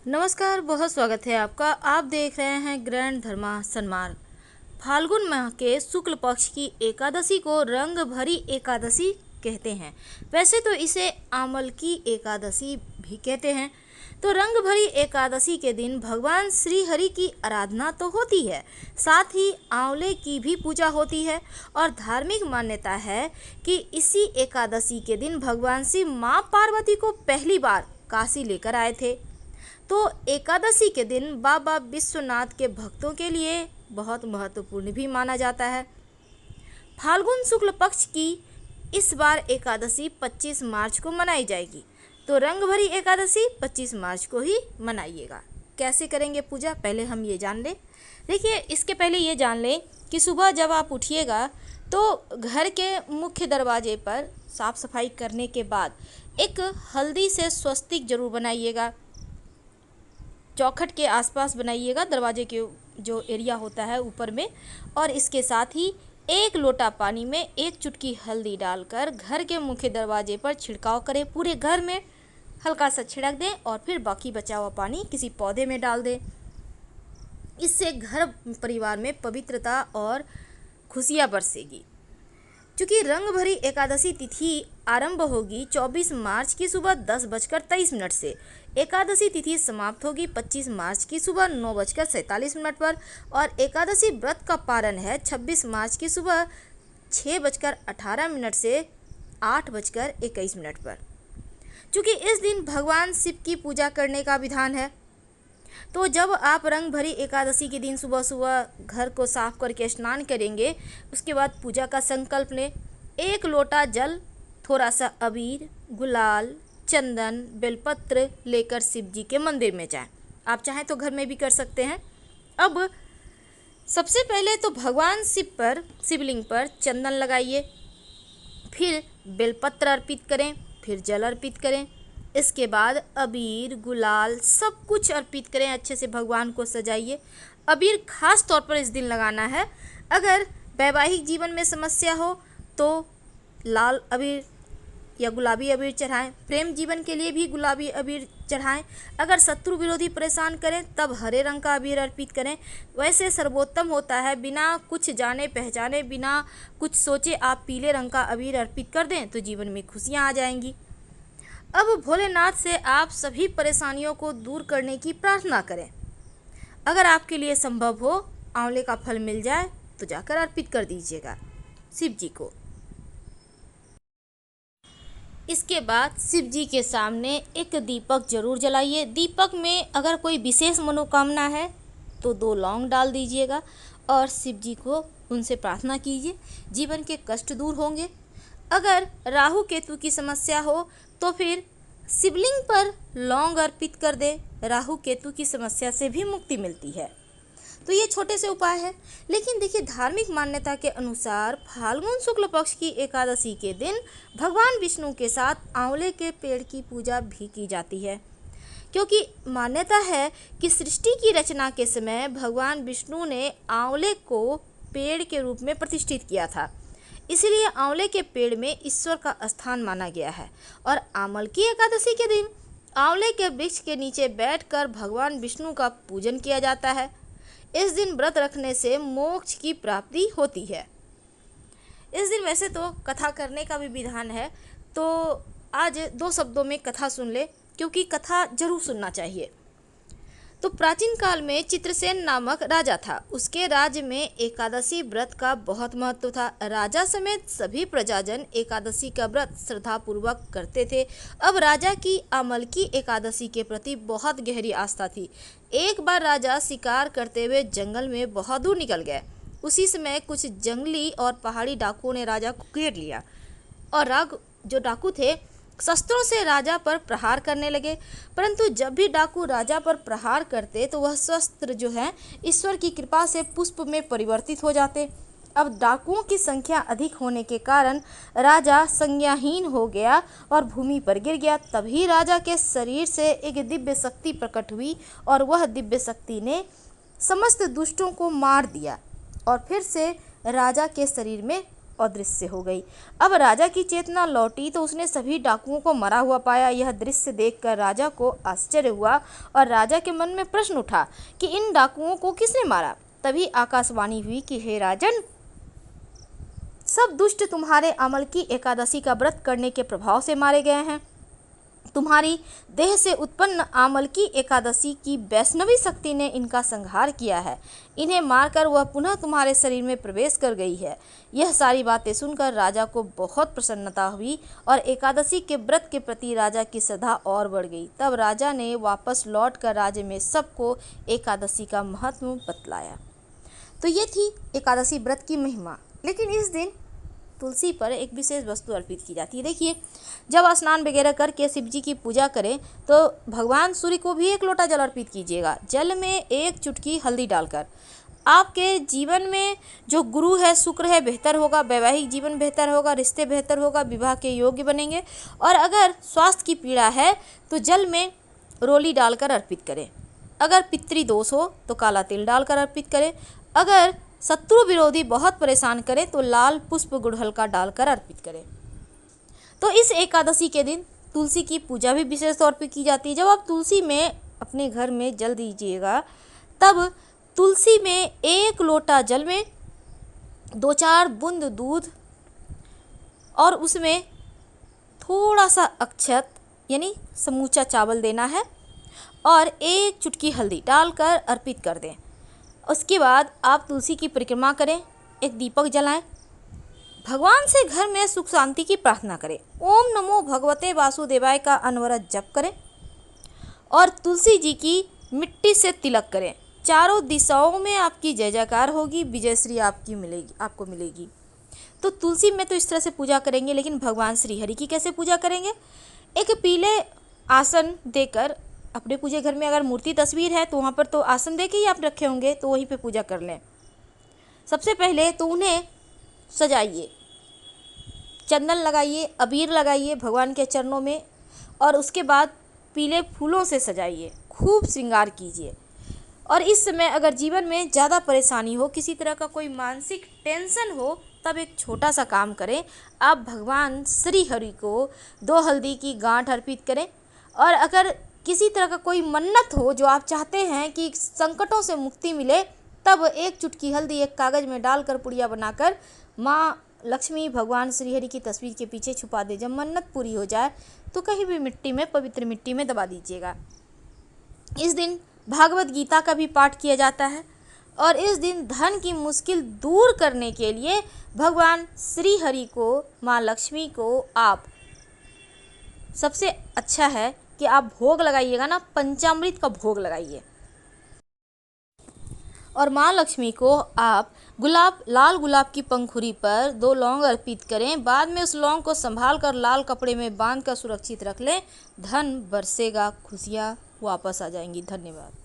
नमस्कार, बहुत स्वागत है आपका। आप देख रहे हैं ग्रैंड धर्मा सन्मार्ग। फाल्गुन माह के शुक्ल पक्ष की एकादशी को रंग भरी एकादशी कहते हैं। वैसे तो इसे आमल की एकादशी भी कहते हैं। तो रंग भरी एकादशी के दिन भगवान श्री हरि की आराधना तो होती है, साथ ही आंवले की भी पूजा होती है। और धार्मिक मान्यता है कि इसी एकादशी के दिन भगवान शिव माँ पार्वती को पहली बार काशी लेकर आए थे। तो एकादशी के दिन बाबा विश्वनाथ के भक्तों के लिए बहुत महत्वपूर्ण भी माना जाता है। फाल्गुन शुक्ल पक्ष की इस बार एकादशी 25 मार्च को मनाई जाएगी। तो रंग भरी एकादशी 25 मार्च को ही मनाइएगा। कैसे करेंगे पूजा, पहले हम ये जान लें। देखिए, इसके पहले ये जान लें कि सुबह जब आप उठिएगा तो घर के मुख्य दरवाजे पर साफ सफाई करने के बाद एक हल्दी से स्वस्तिक जरूर बनाइएगा। चौखट के आसपास बनाइएगा, दरवाजे के जो एरिया होता है ऊपर में। और इसके साथ ही 1 लोटा पानी में 1 चुटकी हल्दी डालकर घर के मुख्य दरवाजे पर छिड़काव करें। पूरे घर में हल्का सा छिड़क दें और फिर बाकी बचा हुआ पानी किसी पौधे में डाल दें। इससे घर परिवार में पवित्रता और खुशियाँ बरसेगी। चूँकि रंग भरी एकादशी तिथि आरंभ होगी 24 मार्च की सुबह 10:23 से। एकादशी तिथि समाप्त होगी 25 मार्च की सुबह 9:47 पर। और एकादशी व्रत का पारण है 26 मार्च की सुबह 6:18 से 8:21 पर। चूँकि इस दिन भगवान शिव की पूजा करने का विधान है, तो जब आप रंग भरी एकादशी के दिन सुबह सुबह घर को साफ करके स्नान करेंगे, उसके बाद पूजा का संकल्प लें। 1 लोटा जल, थोड़ा सा अबीर, गुलाल, चंदन, बेलपत्र लेकर शिव जी के मंदिर में जाएं। आप चाहें तो घर में भी कर सकते हैं। अब सबसे पहले तो भगवान शिव पर, शिवलिंग पर चंदन लगाइए, फिर बेलपत्र अर्पित करें, फिर जल अर्पित करें। इसके बाद अबीर, गुलाल सब कुछ अर्पित करें, अच्छे से भगवान को सजाइए। अबीर खास तौर पर इस दिन लगाना है। अगर वैवाहिक जीवन में समस्या हो तो लाल अबीर या गुलाबी अबीर चढ़ाएं। प्रेम जीवन के लिए भी गुलाबी अबीर चढ़ाएं। अगर शत्रु विरोधी परेशान करें तब हरे रंग का अबीर अर्पित करें। वैसे सर्वोत्तम होता है बिना कुछ जाने पहचाने, बिना कुछ सोचे आप पीले रंग का अबीर अर्पित कर दें तो जीवन में खुशियाँ आ जाएंगी। अब भोलेनाथ से आप सभी परेशानियों को दूर करने की प्रार्थना करें। अगर आपके लिए संभव हो, आंवले का फल मिल जाए तो जाकर अर्पित कर दीजिएगा शिव जी को। इसके बाद शिव जी के सामने एक दीपक जरूर जलाइए। दीपक में अगर कोई विशेष मनोकामना है तो 2 लौंग डाल दीजिएगा और शिव जी को उनसे प्रार्थना कीजिए, जीवन के कष्ट दूर होंगे। अगर राहु केतु की समस्या हो तो फिर शिवलिंग पर लौंग अर्पित कर दे, राहु केतु की समस्या से भी मुक्ति मिलती है। तो ये छोटे से उपाय है। लेकिन देखिए, धार्मिक मान्यता के अनुसार फाल्गुन शुक्ल पक्ष की एकादशी के दिन भगवान विष्णु के साथ आंवले के पेड़ की पूजा भी की जाती है, क्योंकि मान्यता है कि सृष्टि की रचना के समय भगवान विष्णु ने आंवले को पेड़ के रूप में प्रतिष्ठित किया था। इसलिए आंवले के पेड़ में ईश्वर का स्थान माना गया है। और आमल की एकादशी के दिन आंवले के वृक्ष के नीचे बैठकर भगवान विष्णु का पूजन किया जाता है। इस दिन व्रत रखने से मोक्ष की प्राप्ति होती है। इस दिन वैसे तो कथा करने का भी विधान है, तो आज 2 शब्दों में कथा सुन ले, क्योंकि कथा जरूर सुनना चाहिए। तो प्राचीन काल में चित्रसेन नामक राजा था। उसके राज्य में एकादशी व्रत का बहुत महत्व था। राजा समेत सभी प्रजाजन एकादशी का व्रत श्रद्धापूर्वक करते थे। अब राजा की आमल की एकादशी के प्रति बहुत गहरी आस्था थी। एक बार राजा शिकार करते हुए जंगल में बहुत दूर निकल गए। उसी समय कुछ जंगली और पहाड़ी डाकुओं ने राजा को घेर लिया और जो डाकू थे शस्त्रों से राजा पर प्रहार करने लगे। परंतु जब भी डाकू राजा पर प्रहार करते तो वह शस्त्र जो है ईश्वर की कृपा से पुष्प में परिवर्तित हो जाते। अब डाकुओं की संख्या अधिक होने के कारण राजा संज्ञाहीन हो गया और भूमि पर गिर गया। तभी राजा के शरीर से एक दिव्य शक्ति प्रकट हुई और वह दिव्य शक्ति ने समस्त दुष्टों को मार दिया और फिर से राजा के शरीर में अदृश्य हो गई। अब राजा की चेतना लौटी तो उसने सभी डाकुओं को मरा हुआ पाया। यह दृश्य देखकर राजा को आश्चर्य हुआ और राजा के मन में प्रश्न उठा कि इन डाकुओं को किसने मारा। तभी आकाशवाणी हुई कि हे राजन, सब दुष्ट तुम्हारे अमल की एकादशी का व्रत करने के प्रभाव से मारे गए हैं। तुम्हारी देह से उत्पन्न आमल की एकादशी की वैष्णवी शक्ति ने इनका संहार किया है। इन्हें मारकर वह पुनः तुम्हारे शरीर में प्रवेश कर गई है। यह सारी बातें सुनकर राजा को बहुत प्रसन्नता हुई और एकादशी के व्रत के प्रति राजा की श्रद्धा और बढ़ गई। तब राजा ने वापस लौटकर राज्य में सबको एकादशी का महत्व बतलाया। तो ये थी एकादशी व्रत की महिमा। लेकिन इस दिन तुलसी पर एक विशेष वस्तु अर्पित की जाती है। देखिए, जब स्नान वगैरह करके शिव जी की पूजा करें तो भगवान सूर्य को भी एक लोटा जल अर्पित कीजिएगा। जल में एक चुटकी हल्दी डालकर आपके जीवन में जो गुरु है, शुक्र है, बेहतर होगा, वैवाहिक जीवन बेहतर होगा, रिश्ते बेहतर होगा, विवाह के योग्य बनेंगे। और अगर स्वास्थ्य की पीड़ा है तो जल में रोली डालकर अर्पित करें। अगर पितृदोष हो तो काला तिल डालकर अर्पित करें। अगर शत्रु विरोधी बहुत परेशान करें तो लाल पुष्प गुड़हल का डालकर अर्पित करें। तो इस एकादशी के दिन तुलसी की पूजा भी विशेष तौर पर की जाती है। जब आप तुलसी में अपने घर में जल दीजिएगा तब तुलसी में एक लोटा जल में 2-4 बूंद दूध और उसमें थोड़ा सा अक्षत यानी समूचा चावल देना है और एक चुटकी हल्दी डालकर अर्पित कर दें। उसके बाद आप तुलसी की परिक्रमा करें, एक दीपक जलाएं, भगवान से घर में सुख शांति की प्रार्थना करें, ओम नमो भगवते वासुदेवाय का अनवरत जप करें और तुलसी जी की मिट्टी से तिलक करें। चारों दिशाओं में आपकी जय जयकार होगी, विजयश्री आपको मिलेगी। तो तुलसी में तो इस तरह से पूजा करेंगे, लेकिन भगवान श्री हरि की कैसे पूजा करेंगे? एक पीले आसन देकर अपने पूजे घर में अगर मूर्ति तस्वीर है तो वहाँ पर तो आसन दे के ही आप रखे होंगे, तो वहीं पे पूजा कर लें। सबसे पहले तो उन्हें सजाइए, चंदन लगाइए, अबीर लगाइए भगवान के चरणों में और उसके बाद पीले फूलों से सजाइए, खूब श्रृंगार कीजिए। और इस समय अगर जीवन में ज़्यादा परेशानी हो, किसी तरह का कोई मानसिक टेंशन हो, तब एक छोटा सा काम करें। आप भगवान श्री हरि को 2 हल्दी की गांठ अर्पित करें और अगर किसी तरह का कोई मन्नत हो जो आप चाहते हैं कि संकटों से मुक्ति मिले, तब एक चुटकी हल्दी एक कागज़ में डालकर पुड़िया बनाकर माँ लक्ष्मी भगवान श्री हरि की तस्वीर के पीछे छुपा दे। जब मन्नत पूरी हो जाए तो कहीं भी मिट्टी में, पवित्र मिट्टी में दबा दीजिएगा। इस दिन भागवत गीता का भी पाठ किया जाता है और इस दिन धन की मुश्किल दूर करने के लिए भगवान श्री हरि को, माँ लक्ष्मी को आप सबसे अच्छा है कि आप भोग लगाइएगा ना, पंचामृत का भोग लगाइए। और माँ लक्ष्मी को आप लाल गुलाब की पंखुड़ी पर 2 लौंग अर्पित करें। बाद में उस लौंग को संभाल कर लाल कपड़े में बांध कर सुरक्षित रख लें। धन बरसेगा, खुशियाँ वापस आ जाएंगी। धन्यवाद।